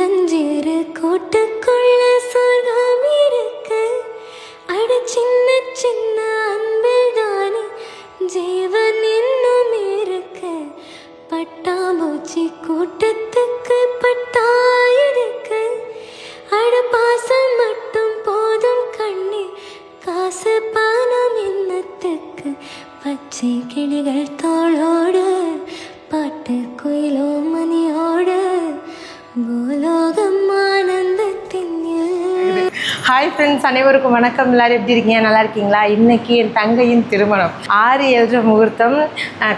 சின்னஞ்சிறு கூட்டுக்குள்ள சொர்க்கம் இருக்கு. அட சின்ன சின்ன அன்பில் தானே ஜீவன் இன்னும் இருக்கு. பட்டாம்பூச்சி கூட்டத்துக்கு பட்டாயிருக்கு. அட பாசம் மட்டும் போதும் கண்ணே, காசு பணம் என்னத்துக்கு. பச்சை கிளிகள் தோளோடு பாட்டு குயிலோ மணியோடு பூலோகம் ஆனந்தத்தின். ஹாய் ஃப்ரெண்ட்ஸ், அனைவருக்கும் வணக்கம். எல்லோரும் எப்படி இருக்கீங்க? நல்லா இருக்கீங்களா? இன்றைக்கி என் தங்கையின் திருமணம் 6:07 முகூர்த்தம்.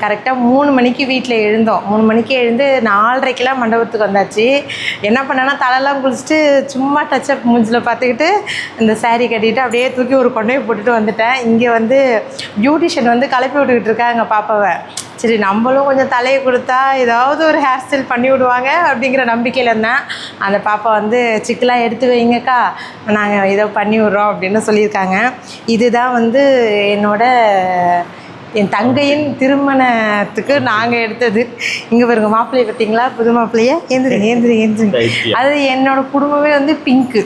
கரெக்டாக 3 மணிக்கு வீட்டில் எழுந்தோம். 3 மணிக்கு எழுந்து 4:30க்கெலாம் மண்டபத்துக்கு வந்தாச்சு. என்ன பண்ணேன்னா தலையெல்லாம் குளிச்சுட்டு சும்மா டச்சப் மூஞ்சில் பார்த்துக்கிட்டு இந்த சாரீ கட்டிட்டு அப்படியே தூக்கி ஒரு கொண்டையை போட்டுட்டு வந்துட்டேன். இங்கே வந்து பியூட்டிஷியன் வந்து கிளப்பி விட்டுக்கிட்டு இருக்காங்க பாப்பாவை. சரி, நம்மளும் கொஞ்சம் தலையை கொடுத்தா ஏதாவது ஒரு ஹேர் ஸ்டைல் பண்ணி விடுவாங்க அப்படிங்கிற நம்பிக்கையில் இருந்தேன். அந்த பாப்பா வந்து சிக்கெலாம் எடுத்து வைங்கக்கா, நாங்கள் இதை பண்ணி விட்றோம் அப்படின்னு சொல்லியிருக்காங்க. இதுதான் வந்து என் தங்கையின் திருமணத்துக்கு நாங்கள் எடுத்தது. இங்கே பாருங்க, மாப்பிள்ளையை பார்த்தீங்களா? புது மாப்பிள்ளையை ஏந்திரிங்க. அது என்னோடய குடும்பமே வந்து பிங்க்கு.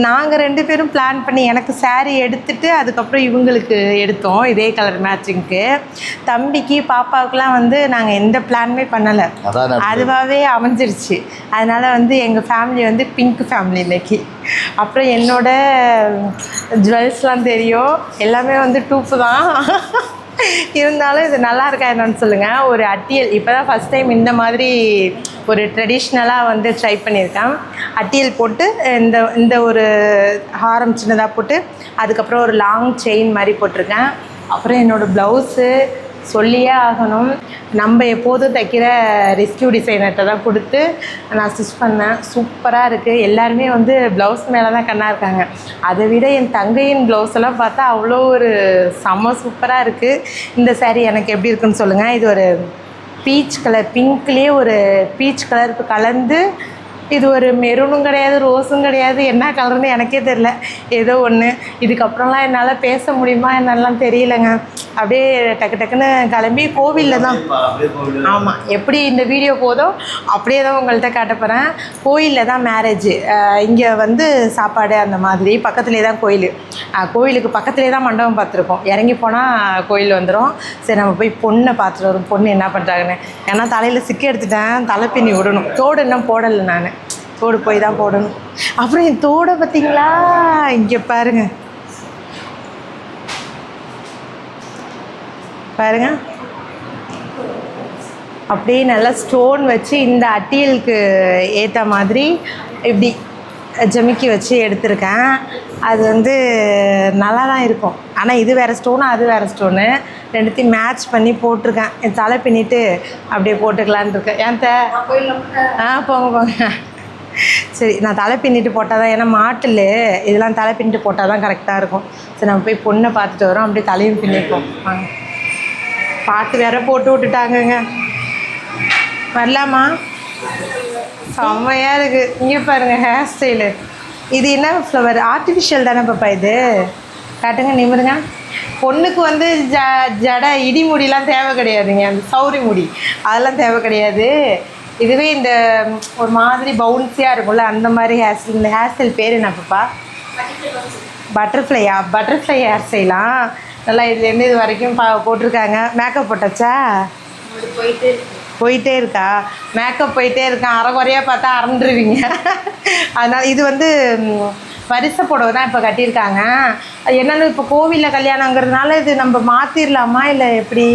நாங்கள் 2 பேரும் பிளான் பண்ணி எனக்கு சாரீ எடுத்துகிட்டு அதுக்கப்புறம் இவங்களுக்கு எடுத்தோம் இதே கலர் மேட்சிங்க்கு. தம்பிக்கு பாப்பாவுக்குலாம் வந்து நாங்கள் எந்த பிளானுமே பண்ணலை, அதுவாகவே அமைஞ்சிருச்சு. அதனால் வந்து எங்கள் ஃபேமிலி வந்து பிங்க் ஃபேமிலி இன்னைக்கு. அப்புறம் என்னோட ஜுவல்ஸ்லாம் தெரியும், எல்லாமே வந்து டூப்பு தான். இருந்தாலும் இது நல்லா இருக்கா என்னன்னு சொல்லுங்கள். ஒரு அட்டியல் இப்போ தான் ஃபஸ்ட் டைம் இந்த மாதிரி ஒரு ட்ரெடிஷ்னலாக வந்து ட்ரை பண்ணியிருக்கேன். அட்டியல் போட்டு இந்த ஒரு ஹாரம் சின்னதாக போட்டு அதுக்கப்புறம் ஒரு லாங் செயின் மாதிரி போட்டிருக்கேன். அப்புறம் என்னோடய ப்ளவுஸு சொல்லியே ஆகணும். நம்ம எப்போதும் தைக்கிற ரெஸ்கியூ டிசைனர்கிட்ட தான் கொடுத்து நான் ஸ்டிச் பண்ணேன். சூப்பராக இருக்குது. எல்லாருமே வந்து ப்ளவுஸ் மேலே தான் கண்ணாக இருக்காங்க. அதை விட என் தங்கையின் ப்ளவுஸ் எல்லாம் பார்த்தா அவ்வளோ ஒரு செம்ம சூப்பராக இருக்குது. இந்த சாரீ எனக்கு எப்படி இருக்குன்னு சொல்லுங்கள். இது ஒரு பீச் கலர், பிங்க்லேயே ஒரு பீச் கலருக்கு கலந்து, இது ஒரு மெரூனும் கிடையாது, ரோஸும் கிடையாது, என்ன கலர்னு எனக்கே தெரில, ஏதோ ஒன்று. இதுக்கப்புறம்லாம் என்னால் பேச முடியுமா என்னெல்லாம் தெரியலைங்க. அப்படியே டக்குன்னு கிளம்பி கோவிலில் தான். ஆமாம், எப்படி இந்த வீடியோ போதோ அப்படியே தான் உங்கள்கிட்ட காட்ட போகிறேன். கோயிலில் தான் மேரேஜு. இங்கே வந்து சாப்பாடு அந்த மாதிரி பக்கத்துலேயே தான் கோயில். கோயிலுக்கு பக்கத்துலேயே தான் மண்டபம் பார்த்துருக்கோம். இறங்கி போனால் கோயில் வந்துடும். சரி, நம்ம போய் பொண்ணை பார்த்துட்டு வரும், பொண்ணு என்ன பண்ணுறாங்கன்னு. ஏன்னா தலையில் சிக்கி எடுத்துட்டேன், தலை பின்னி விடணும். தோடு இன்னும் போடலை, நான் தோடு போய் தான் போடணும். அப்புறம் என் தோடை பார்த்தீங்களா? இங்கே பாருங்க அப்படியே நல்லா ஸ்டோன் வச்சு இந்த அட்டியலுக்கு ஏற்ற மாதிரி இப்படி ஜமிக்கி வச்சு எடுத்திருக்கேன். அது வந்து நல்லா தான் இருக்கும். ஆனால் இது வேறு ஸ்டோனு, அது வேறு ஸ்டோனு, ரெண்டுத்தையும் மேட்ச் பண்ணி போட்டிருக்கேன். என் தலை பின்னிட்டு அப்படியே போட்டுக்கலான் இருக்கேன். ஏன் போங்க. சரி, நான் தலை பின்னிட்டு போட்டால் தான், ஏன்னா மாட்டில் இதெல்லாம் தலை பின்னிட்டு போட்டால் தான் கரெக்டாக இருக்கும். சரி, நம்ம போய் பொண்ணை பார்த்துட்டு வரோம். அப்படியே தலையும் பின்னிப்போம். வாங்க. பாட்டு வேற போட்டு விட்டுட்டாங்கங்க. வரலாமா? செம்மையாக இருக்குது. இங்கே பாருங்கள் ஹேர் ஸ்டைலு. இது என்ன ஃப்ளவர்? ஆர்டிஃபிஷியல் தானே பாப்பா இது? காட்டுங்க, நிமிருங்க. பொண்ணுக்கு வந்து ஜடை இடி முடியெலாம் தேவை கிடையாதுங்க. அந்த சௌரி முடி அதெல்லாம் தேவை கிடையாது. இதுவே இந்த ஒரு மாதிரி பவுன்ஸியாக இருக்கும்ல, அந்த மாதிரி ஹேர் ஸ்டைல். இந்த ஹேர் ஸ்டைல் பேர் என்ன பாப்பா? பட்டர்ஃப்ளையா? பட்டர்ஃப்ளை ஹேர் ஸ்டைலாம் நல்லா இதுலேருந்து இது வரைக்கும் போட்டிருக்காங்க. மேக்கப் போட்டாச்சா? போயிட்டே இருக்கா? மேக்கப் போயிட்டே இருக்கேன். அரைக்குறையாக பார்த்தா அறந்துருவீங்க. அதனால் இது வந்து பரிசை புடவை தான் இப்போ கட்டியிருக்காங்க. என்னென்னு இப்போ கோவிலில் கல்யாணங்கிறதுனால இது நம்ம மாற்றிடலாமா இல்லை எப்படி?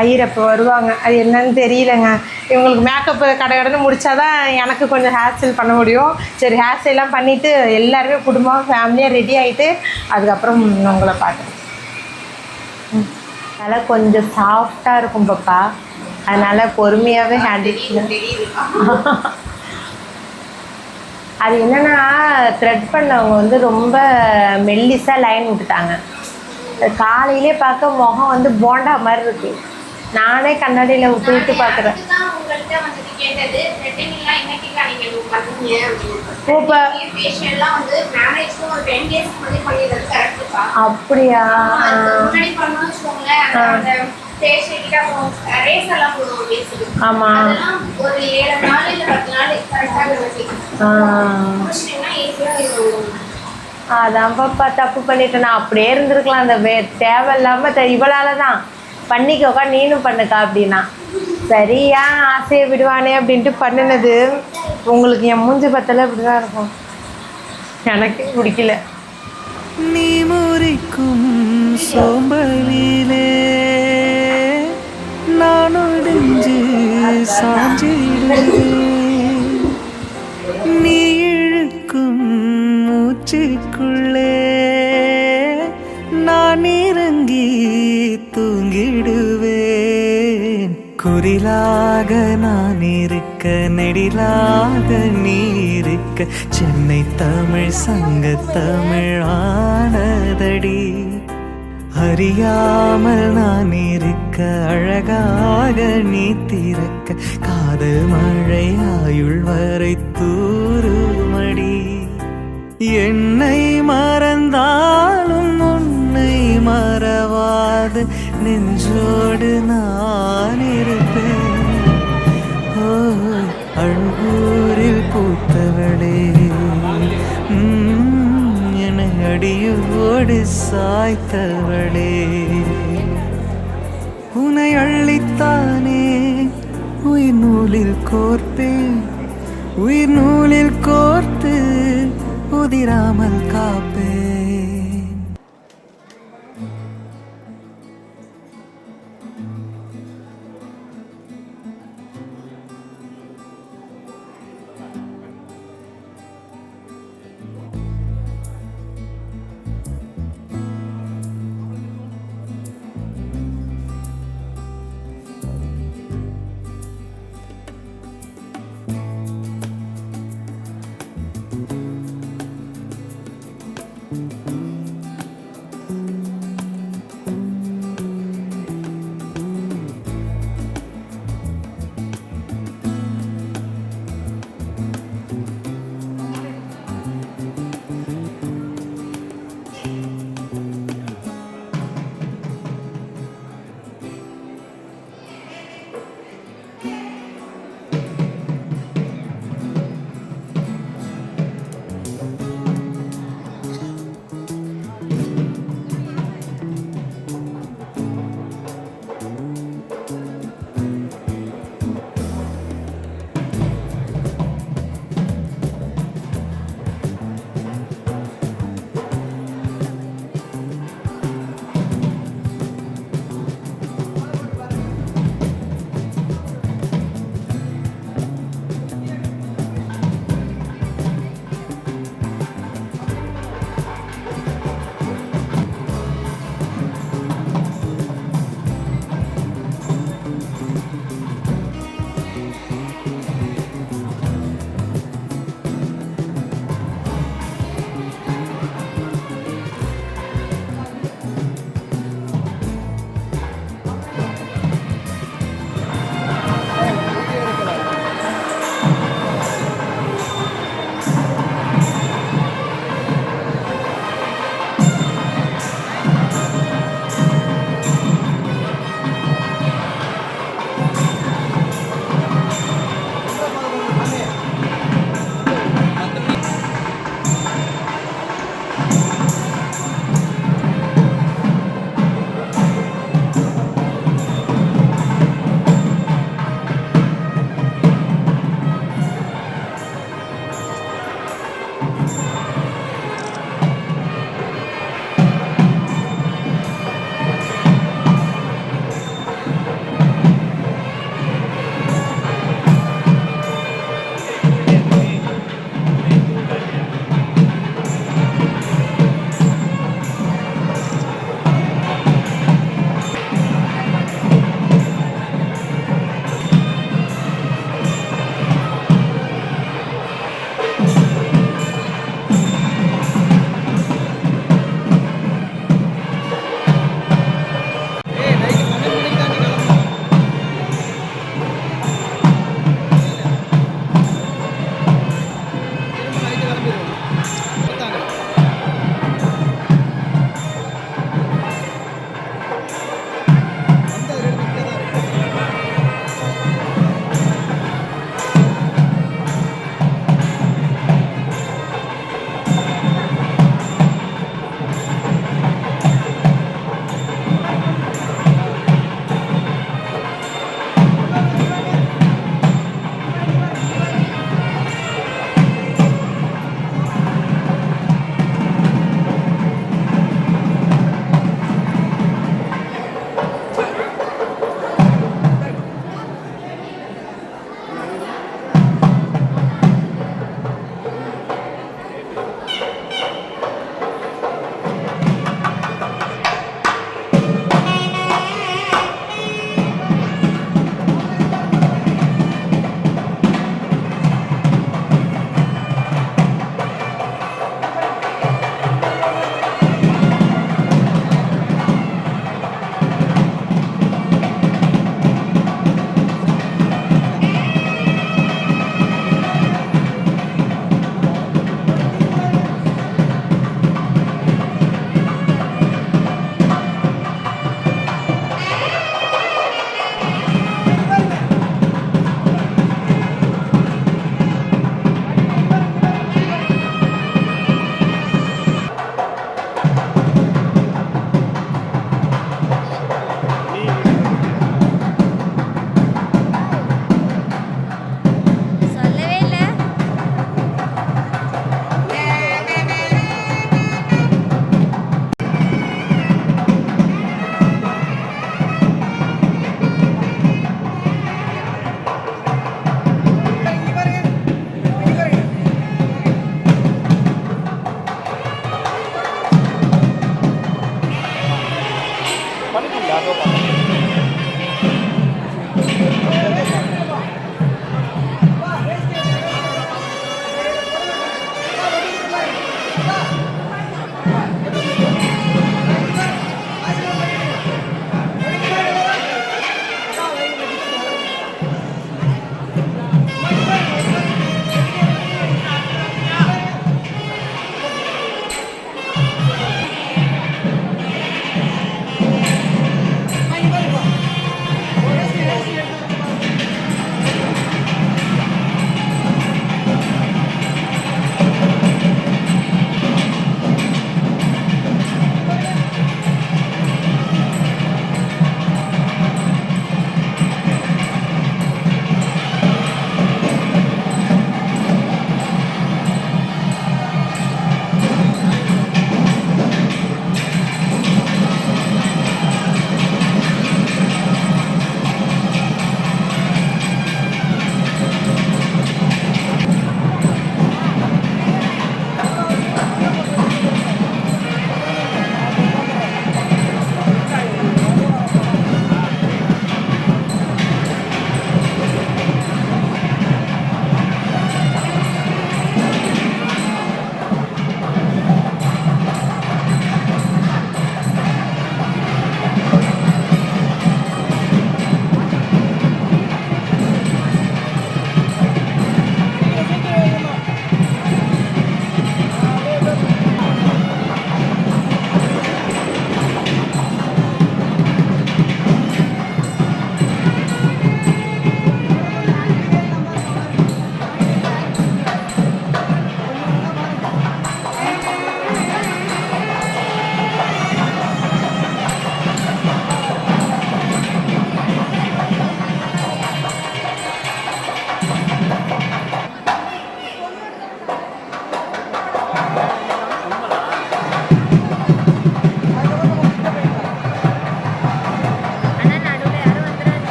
ஐயரப்போ வருவாங்க, அது என்னன்னு தெரியலைங்க. இவங்களுக்கு மேக்கப்பு கடைன்னு முடித்தாதான் எனக்கு கொஞ்சம் ஹேர் ஸ்டைல் பண்ண முடியும். சரி, ஹேர் ஸ்டைலாம் பண்ணிவிட்டு எல்லாருமே குடும்பம் ஃபேமிலியாக ரெடி ஆகிட்டு அதுக்கப்புறம் உங்களை பார்க்குறேன். அதனால் கொஞ்சம் சாஃப்டாக இருக்கும் பாப்பா, அதனால் பொறுமையாகவே ஹேண்டில். அது என்னென்னா த்ரெட் பண்ணவங்க வந்து ரொம்ப மெல்லிஸாக லைன் விட்டுட்டாங்க. காலையிலே பார்க்க முகம் வந்து போண்டா மாதிரி இருக்குது. நானே கண்ணாடியில் விட்டு பார்க்குறேன். அப்படியா? ஸ்டேஷனரிக்கு அப்புறம் ரேஸ் எல்லாம் போடுவோம் பேசுது. ஆமாம். அதெல்லாம் ஒரு 7 நாள் இல்லை 10 நாள் கரெக்டாக வச்சு முடிச்சிட்டிங்கன்னா ஈஸியாக இருக்கும். அதான் பாப்பா தப்பு பண்ணிட்டேன். நான் அப்படியே இருந்திருக்கலாம். அந்த தேவையில்லாமல் இவளால் தான் பண்ணிக்கோக்கா நீனும் பண்ணுக்கா அப்படின்னா சரி ஏன் ஆசையை விடுவானே அப்படின்ட்டு பண்ணினது. உங்களுக்கு என் மூஞ்சி பத்தல இப்படி தான் இருக்கும். எனக்கு பிடிக்கல. நீ முறிக்கும் சோம்பலிலே நான் ஒடிஞ்சு சாஞ்சிடுவேன். நீ இழுக்கும் மூச்சுக்குள்ளே நான் இறங்கி தூங்கிடுவேன். குரிலாக நான் இருக்க நெடிலாக நீ இருக்க சென்னை தமிழ் சங்க தமிழ் ஆனதடி. அறியாமல் நான் இருக்க அழகாக நீ திறக்க காதல் மழை ஆயுள் வரை தூருமடி. என்னை மறந்தாலும் உன்னை மறவாது நெஞ்சோடு நான் இருப்பேன். ஓ அழகூரில் பூத்தவளே என்னை அடியோடு சாய்த்தவளே. உன்னை அள்ளித்தானே உயிர் நூலில் கோர்ப்பேன். உயிர் நூலில் கோர்த்து உதிராமல் காப்பேன்.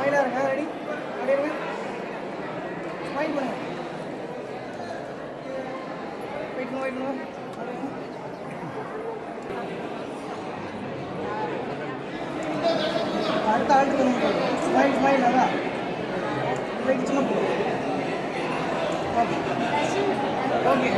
ஸ்மைலாக இருங்க. ரெடி? அப்படியே இருங்க. ஸ்மைல் பண்ணுங்க. வெயிட் பண்ணுங்க. அடுத்த ஆளுக்கு ஸ்மைல் ஸ்மைல் அதான் வெயிட் சும்மா ஓகே ஓகே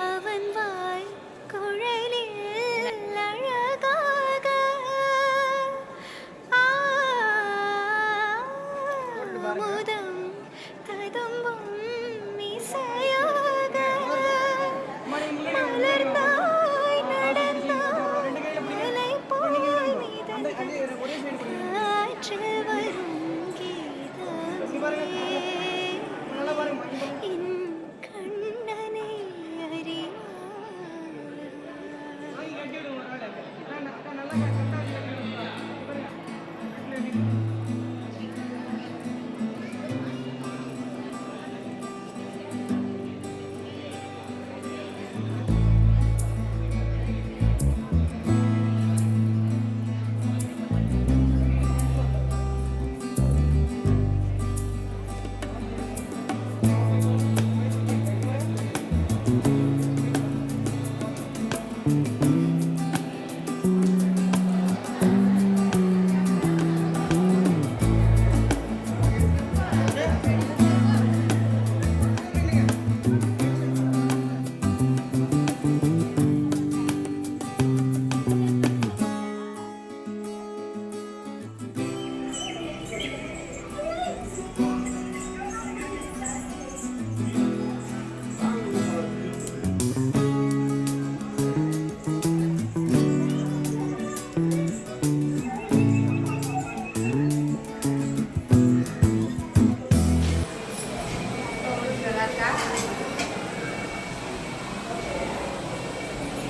அவன் வாய் குழலில் அழகாக முதம் ததும்பும் இசையாக மலர்ந்தாய் நடந்தாய் மலை போய் மிதந்தாய் காற்றில் வரும் கீதமே என் கண்ணனை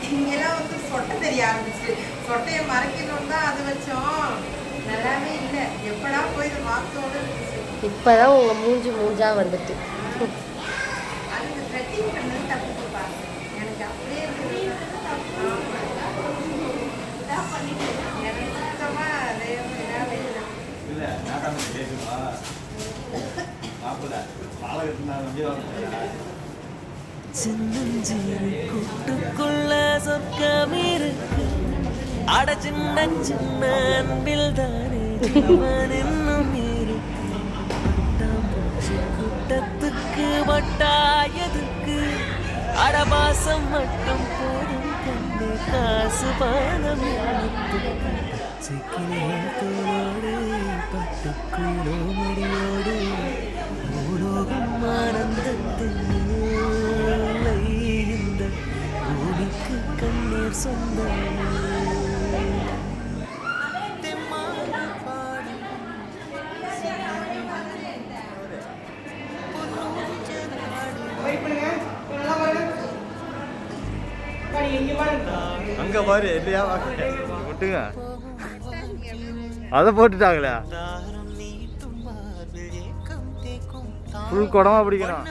இங்கெல்லாம் வந்து சொட்டை தெரிய ஆரம்பிச்சு சொட்டையை மறைக்கணும்னு தான் அது வச்சோம். நல்லாவே இல்லை. எப்படா போய் இதை மாற்றோன்னு இருந்துச்சு. இப்போதான் உங்கள் மூஞ்சா வந்துட்டு அது இந்த த்ரெட்டிங் பண்ணது தப்பு கொடுப்பா. எனக்கு அப்படியே இருக்குது. இதாக பண்ணிட்டு எனக்கு சுத்தமாக அதே இதாக இல்லை. சின்னஞ்சிறு கூட்டுக்குள்ள சொர்க்கம் இருக்கு. அட சின்ன சின்ன அன்பில் தானே ஜீவன் இன்னும் இருக்கு. பட்டாம்பூச்சி கூட்டத்துக்கு வட்டாயதுக்கு அடபாசம் மட்டும் போதும் கண்ணே காசு பானம் சிக்கினே தோளோடு பட்டுக்குள்ளோ முடியோடு ஓடோகும் ஆனந்தத்தின் இந்த பூமிக்கு கண்ணீர் சொந்தம். அங்க பாரு இல்லையா விட்டுங்க அதை போட்டுட்டாங்களே ஃபுல் குடமா பிடிக்கணும்.